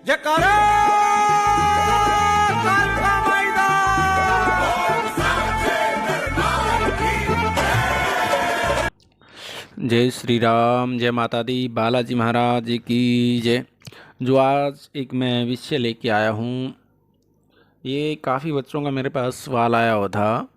जयकारा कालका मैदान। जय श्री राम, जय माता दी, बालाजी महाराज की जय। जो आज एक मैं विषय लेके आया हूँ, ये काफ़ी बच्चों का मेरे पास सवाल आया हुआ था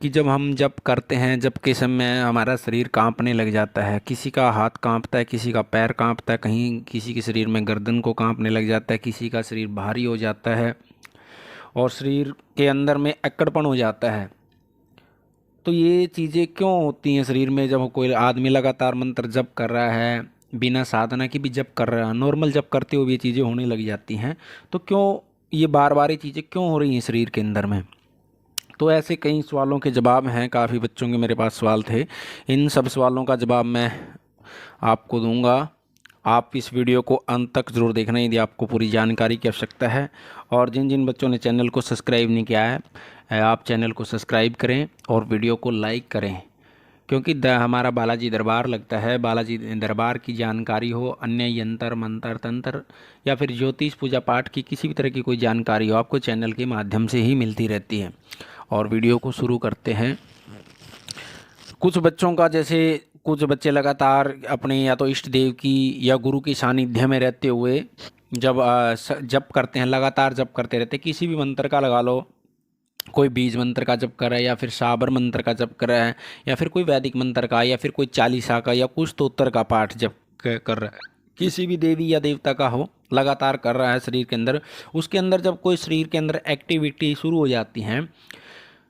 कि जब हम जप करते हैं, जप के समय हमारा शरीर कांपने लग जाता है। किसी का हाथ कांपता है, किसी का पैर कांपता है, कहीं किसी के शरीर में गर्दन को कांपने लग जाता है, किसी का शरीर भारी हो जाता है और शरीर के अंदर में अक्कड़पन हो जाता है। तो ये चीज़ें क्यों होती हैं शरीर में? जब कोई आदमी लगातार मंत्र जप कर रहा है, बिना साधना की भी जप कर रहा है, नॉर्मल जप करते हुए ये चीज़ें होने लग जाती हैं, तो क्यों ये बार बार ये चीज़ें क्यों हो रही हैं शरीर के अंदर में? तो ऐसे कई सवालों के जवाब हैं। काफ़ी बच्चों के मेरे पास सवाल थे। इन सब सवालों का जवाब मैं आपको दूंगा। आप इस वीडियो को अंत तक ज़रूर देखना यदि आपको पूरी जानकारी की आवश्यकता है। और जिन जिन बच्चों ने चैनल को सब्सक्राइब नहीं किया है, आप चैनल को सब्सक्राइब करें और वीडियो को लाइक करें, क्योंकि हमारा बालाजी दरबार लगता है। बालाजी दरबार की जानकारी हो, अन्य यंत्र मंत्र तंत्र या फिर ज्योतिष पूजा पाठ की किसी भी तरह की कोई जानकारी हो, आपको चैनल के माध्यम से ही मिलती रहती है। और वीडियो को शुरू करते हैं। कुछ बच्चों का, जैसे कुछ बच्चे लगातार अपने या तो इष्ट देव की या गुरु की सानिध्य में रहते हुए जब जप करते हैं, लगातार जप करते रहते हैं, किसी भी मंत्र का लगा लो, कोई बीज मंत्र का जप कर रहा है या फिर साबर मंत्र का जप कर रहा है या फिर कोई वैदिक मंत्र का या फिर कोई चालीसा का या कुछ स्तोत्र का पाठ जप कर रहा है, किसी भी देवी या देवता का हो, लगातार कर रहा है शरीर के अंदर। उसके अंदर जब कोई शरीर के अंदर एक्टिविटी शुरू हो जाती हैं,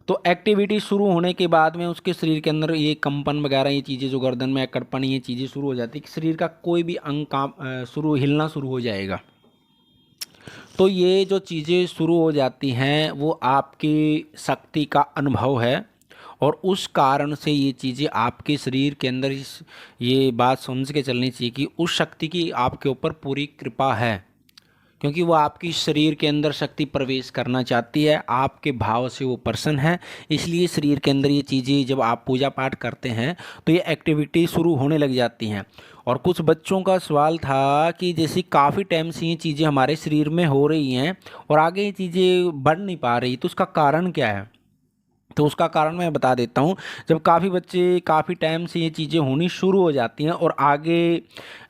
तो एक्टिविटी शुरू होने के बाद में उसके शरीर के अंदर ये कंपन वगैरह, ये चीज़ें जो गर्दन में अकड़पन, ये चीज़ें शुरू हो जाती है कि शरीर का कोई भी अंग हिलना शुरू हो जाएगा। तो ये जो चीज़ें शुरू हो जाती हैं वो आपकी शक्ति का अनुभव है, और उस कारण से ये चीज़ें आपके शरीर के अंदर ये बात समझ के चलनी चाहिए कि उस शक्ति की आपके ऊपर पूरी कृपा है, क्योंकि वो आपकी शरीर के अंदर शक्ति प्रवेश करना चाहती है, आपके भाव से वो प्रसन्न है। इसलिए शरीर के अंदर ये चीज़ें जब आप पूजा पाठ करते हैं तो ये एक्टिविटी शुरू होने लग जाती हैं। और कुछ बच्चों का सवाल था कि जैसे काफ़ी टाइम से ये चीज़ें हमारे शरीर में हो रही हैं और आगे ये चीज़ें बढ़ नहीं पा रही, तो उसका कारण क्या है? तो उसका कारण मैं बता देता हूँ। जब काफ़ी बच्चे काफ़ी टाइम से ये चीज़ें होनी शुरू हो जाती हैं और आगे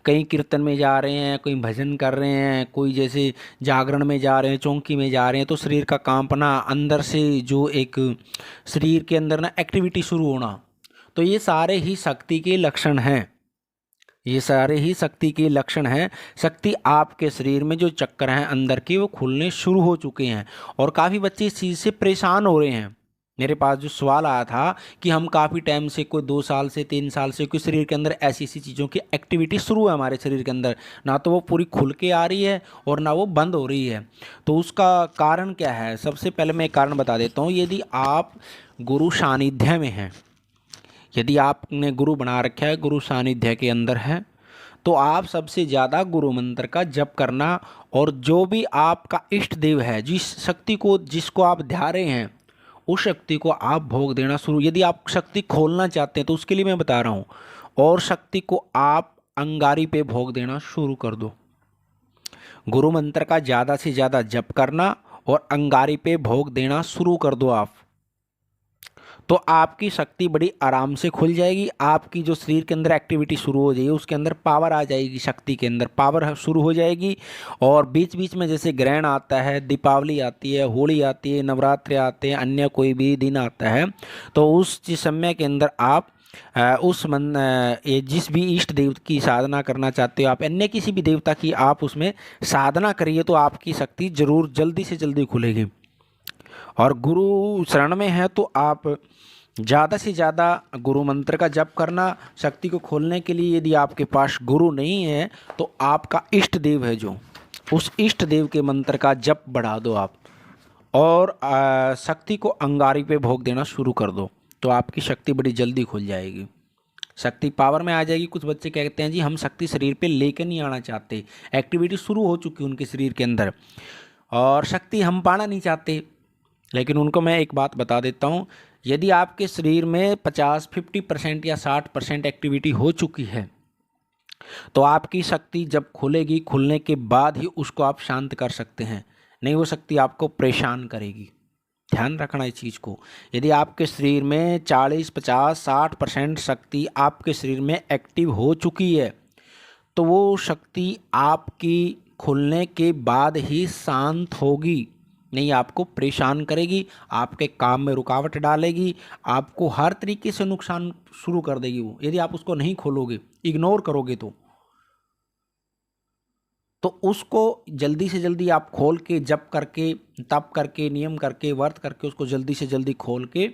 कहीं कीर्तन में जा रहे हैं, कोई भजन कर रहे हैं, कोई जैसे जागरण में जा रहे हैं, चौंकी में जा रहे हैं, तो शरीर का कांपना, अंदर से जो एक शरीर के अंदर ना एक्टिविटी शुरू होना, तो ये सारे ही शक्ति के लक्षण हैं। ये सारे ही शक्ति के लक्षण हैं। शक्ति आपके शरीर में जो चक्र हैं अंदर के, वो खुलने शुरू हो चुके हैं और काफ़ी बच्चे इस चीज़ से परेशान हो रहे हैं। मेरे पास जो सवाल आया था कि हम काफ़ी टाइम से, कोई 2 साल से 3 साल से, कोई शरीर के अंदर ऐसी ऐसी चीज़ों की एक्टिविटी शुरू है हमारे शरीर के अंदर, ना तो वो पूरी खुल के आ रही है और ना वो बंद हो रही है, तो उसका कारण क्या है? सबसे पहले मैं एक कारण बता देता हूँ। यदि आप गुरु सानिध्य में हैं, यदि आपने गुरु बना रखा है, गुरु सानिध्य के अंदर है, तो आप सबसे ज़्यादा गुरु मंत्र का जप करना, और जो भी आपका इष्ट देव है, जिस शक्ति को, जिसको आप ध्या रहे हैं, उस शक्ति को आप भोग देना शुरू। यदि आप शक्ति खोलना चाहते हैं तो उसके लिए मैं बता रहा हूँ, और शक्ति को आप अंगारी पे भोग देना शुरू कर दो। गुरु मंत्र का ज़्यादा से ज़्यादा जप करना और अंगारी पे भोग देना शुरू कर दो आप, तो आपकी शक्ति बड़ी आराम से खुल जाएगी। आपकी जो शरीर के अंदर एक्टिविटी शुरू हो जाएगी, उसके अंदर पावर आ जाएगी, शक्ति के अंदर पावर शुरू हो जाएगी। और बीच बीच में जैसे ग्रहण आता है, दीपावली आती है, होली आती है, नवरात्रि आते हैं, अन्य कोई भी दिन आता है, तो उस समय के अंदर आप जिस भी इष्ट देव की साधना करना चाहते हो, आप अन्य किसी भी देवता की आप उसमें साधना करिए, तो आपकी शक्ति जरूर जल्दी से जल्दी खुलेगी। और गुरु शरण में है तो आप ज़्यादा से ज़्यादा गुरु मंत्र का जप करना, शक्ति को खोलने के लिए। यदि आपके पास गुरु नहीं है तो आपका इष्ट देव है, जो उस इष्ट देव के मंत्र का जप बढ़ा दो आप, और शक्ति को अंगारी पे भोग देना शुरू कर दो, तो आपकी शक्ति बड़ी जल्दी खुल जाएगी, शक्ति पावर में आ जाएगी। कुछ बच्चे कहते हैं जी हम शक्ति शरीर पे लेकर नहीं आना चाहते, एक्टिविटी शुरू हो चुकी है उनके शरीर के अंदर और शक्ति हम पाना नहीं चाहते, लेकिन उनको मैं एक बात बता देता हूँ। यदि आपके शरीर में 50-50% या 60% एक्टिविटी हो चुकी है, तो आपकी शक्ति जब खुलेगी, खुलने के बाद ही उसको आप शांत कर सकते हैं, नहीं वो शक्ति आपको परेशान करेगी। ध्यान रखना इस चीज़ को। यदि आपके शरीर में 40, 50, 60% शक्ति आपके शरीर में एक्टिव हो चुकी है, तो वो शक्ति आपकी खुलने के बाद ही शांत होगी, नहीं आपको परेशान करेगी, आपके काम में रुकावट डालेगी, आपको हर तरीके से नुकसान शुरू कर देगी वो, यदि आप उसको नहीं खोलोगे, इग्नोर करोगे तो उसको जल्दी से जल्दी आप खोल के, जप करके, तप करके, नियम करके, व्रत करके उसको जल्दी से जल्दी खोल के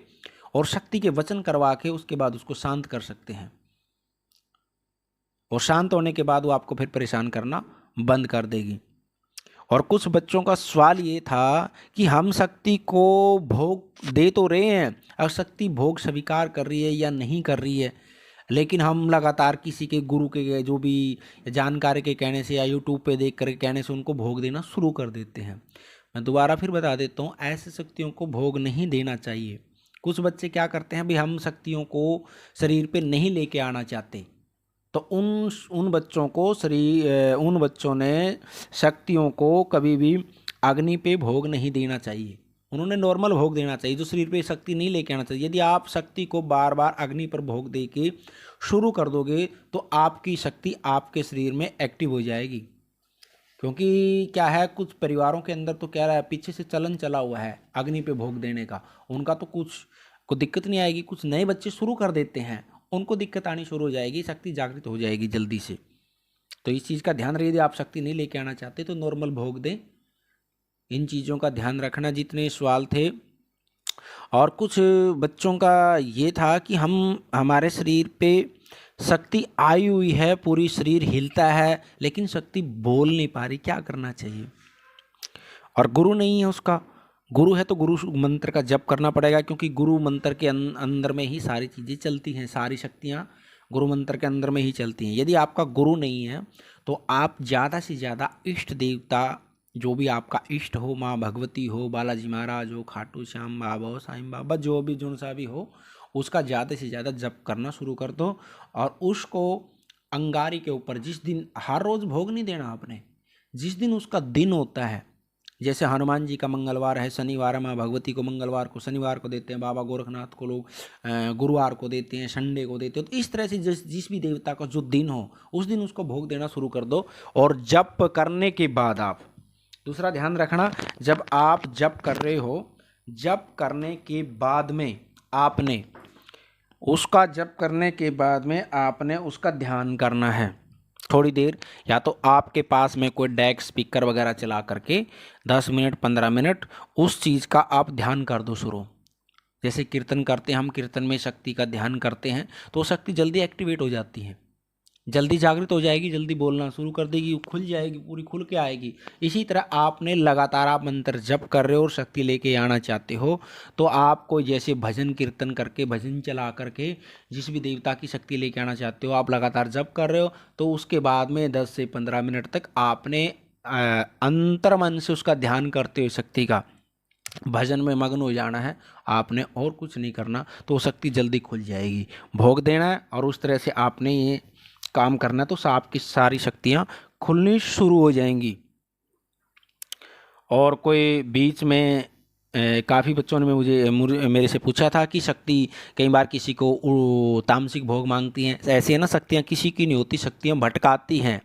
और शक्ति के वचन करवा के उसके बाद उसको शांत कर सकते हैं। और शांत होने के बाद वो आपको फिर परेशान करना बंद कर देगी। और कुछ बच्चों का सवाल ये था कि हम शक्ति को भोग दे तो रहे हैं, और शक्ति भोग स्वीकार कर रही है या नहीं कर रही है, लेकिन हम लगातार किसी के गुरु के जो भी जानकारी के कहने से या यूट्यूब पे देख कर कहने से उनको भोग देना शुरू कर देते हैं। मैं दोबारा फिर बता देता हूँ, ऐसे शक्तियों को भोग नहीं देना चाहिए। कुछ बच्चे क्या करते हैं, भाई हम शक्तियों को शरीर पे नहीं लेके आना चाहते, तो उन बच्चों को उन बच्चों ने शक्तियों को कभी भी अग्नि पे भोग नहीं देना चाहिए, उन्होंने नॉर्मल भोग देना चाहिए, जो शरीर पे शक्ति नहीं लेके आना चाहिए। यदि आप शक्ति को बार बार अग्नि पर भोग दे के शुरू कर दोगे तो आपकी शक्ति आपके शरीर में एक्टिव हो जाएगी। क्योंकि क्या है, कुछ परिवारों के अंदर तो क्या रहा है, पीछे से चलन चला हुआ है अग्नि पे भोग देने का, उनका तो कुछ को दिक्कत नहीं आएगी। कुछ नए बच्चे शुरू कर देते हैं, उनको दिक्कत आनी शुरू हो जाएगी, शक्ति जागृत हो जाएगी जल्दी से। तो इस चीज़ का ध्यान रखिए, यदि आप शक्ति नहीं लेके आना चाहते तो नॉर्मल भोग दें। इन चीज़ों का ध्यान रखना। जितने सवाल थे, और कुछ बच्चों का ये था कि हमारे शरीर पे शक्ति आई हुई है, पूरी शरीर हिलता है, लेकिन शक्ति बोल नहीं पा रही, क्या करना चाहिए। और गुरु नहीं है उसका, गुरु है तो गुरु मंत्र का जप करना पड़ेगा, क्योंकि गुरु मंत्र के अंदर में ही सारी चीज़ें चलती हैं, सारी शक्तियाँ गुरु मंत्र के अंदर में ही चलती हैं। यदि आपका गुरु नहीं है तो आप ज़्यादा से ज़्यादा इष्ट देवता, जो भी आपका इष्ट हो, माँ भगवती हो, बालाजी महाराज हो, खाटू श्याम बाबा हो, साईं बाबा, जो भी जुन सा भी हो, उसका ज़्यादा से ज़्यादा जप करना शुरू कर दो। और उसको अंगारी के ऊपर, जिस दिन, हर रोज़ भोग नहीं देना आपने, जिस दिन उसका दिन होता है, जैसे हनुमान जी का मंगलवार है, शनिवार है, माँ भगवती को मंगलवार को, शनिवार को देते हैं, बाबा गोरखनाथ को लोग गुरुवार को देते हैं, संडे को देते हैं। तो इस तरह से जिस भी देवता का जो दिन हो उस दिन उसको भोग देना शुरू कर दो। और जप करने के बाद आप, दूसरा ध्यान रखना, जब आप जप कर रहे हो, जप करने के बाद में आपने उसका ध्यान करना है थोड़ी देर। या तो आपके पास में कोई डेक स्पीकर वगैरह चला करके 10 मिनट 15 मिनट उस चीज़ का आप ध्यान कर दो शुरू। जैसे कीर्तन करते हैं हम, कीर्तन में शक्ति का ध्यान करते हैं तो शक्ति जल्दी एक्टिवेट हो जाती है, जल्दी जागृत हो जाएगी, जल्दी बोलना शुरू कर देगी, खुल जाएगी, पूरी खुल के आएगी। इसी तरह आपने लगातार, आप मंत्र जप कर रहे हो और शक्ति लेके आना चाहते हो, तो आपको जैसे भजन कीर्तन करके, भजन चला करके जिस भी देवता की शक्ति लेके आना चाहते हो, आप लगातार जप कर रहे हो, तो उसके बाद में 10 से 15 मिनट तक आपने अंतर्मन से उसका ध्यान करते हुए शक्ति का भजन में मग्न हो जाना है, आपने और कुछ नहीं करना, तो शक्ति जल्दी खुल जाएगी। भोग देना है और उस तरह से आपने ये काम करना, तो आपकी सारी शक्तियाँ खुलनी शुरू हो जाएंगी। और कोई बीच में काफ़ी बच्चों ने मेरे से पूछा था कि शक्ति कई बार किसी को तामसिक भोग मांगती हैं। ऐसे है ना, शक्तियाँ किसी की नहीं होती, शक्तियाँ भटकाती हैं।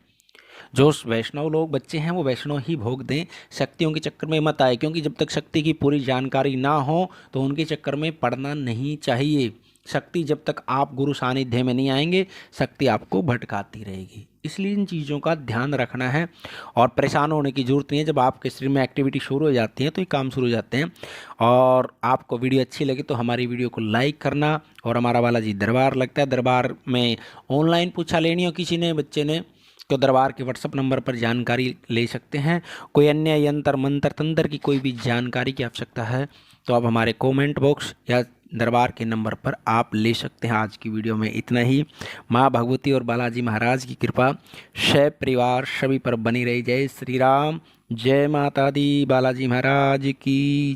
जो वैष्णव लोग बच्चे हैं वो वैष्णव ही भोग दें, शक्तियों के चक्कर में मत आए, क्योंकि जब तक शक्ति की पूरी जानकारी ना हो तो उनके चक्कर में पड़ना नहीं चाहिए। शक्ति जब तक आप गुरु सानिध्य में नहीं आएंगे, शक्ति आपको भटकाती रहेगी। इसलिए इन चीज़ों का ध्यान रखना है और परेशान होने की ज़रूरत नहीं है। जब आपके शरीर में एक्टिविटी शुरू हो जाती है तो ये काम शुरू हो जाते हैं। और आपको वीडियो अच्छी लगे तो हमारी वीडियो को लाइक करना। और हमारा बालाजी दरबार लगता है, दरबार में ऑनलाइन पूछा लेनी हो किसी ने, बच्चे ने, तो दरबार के व्हाट्सअप नंबर पर जानकारी ले सकते हैं। कोई अन्य यंत्र मंत्र तंत्र की कोई भी जानकारी की आवश्यकता है तो आप हमारे कमेंट बॉक्स या दरबार के नंबर पर आप ले सकते हैं। आज की वीडियो में इतना ही। माँ भगवती और बालाजी महाराज की कृपा शैव परिवार सभी पर बनी रही। जय श्री राम, जय माता दी, बालाजी महाराज की।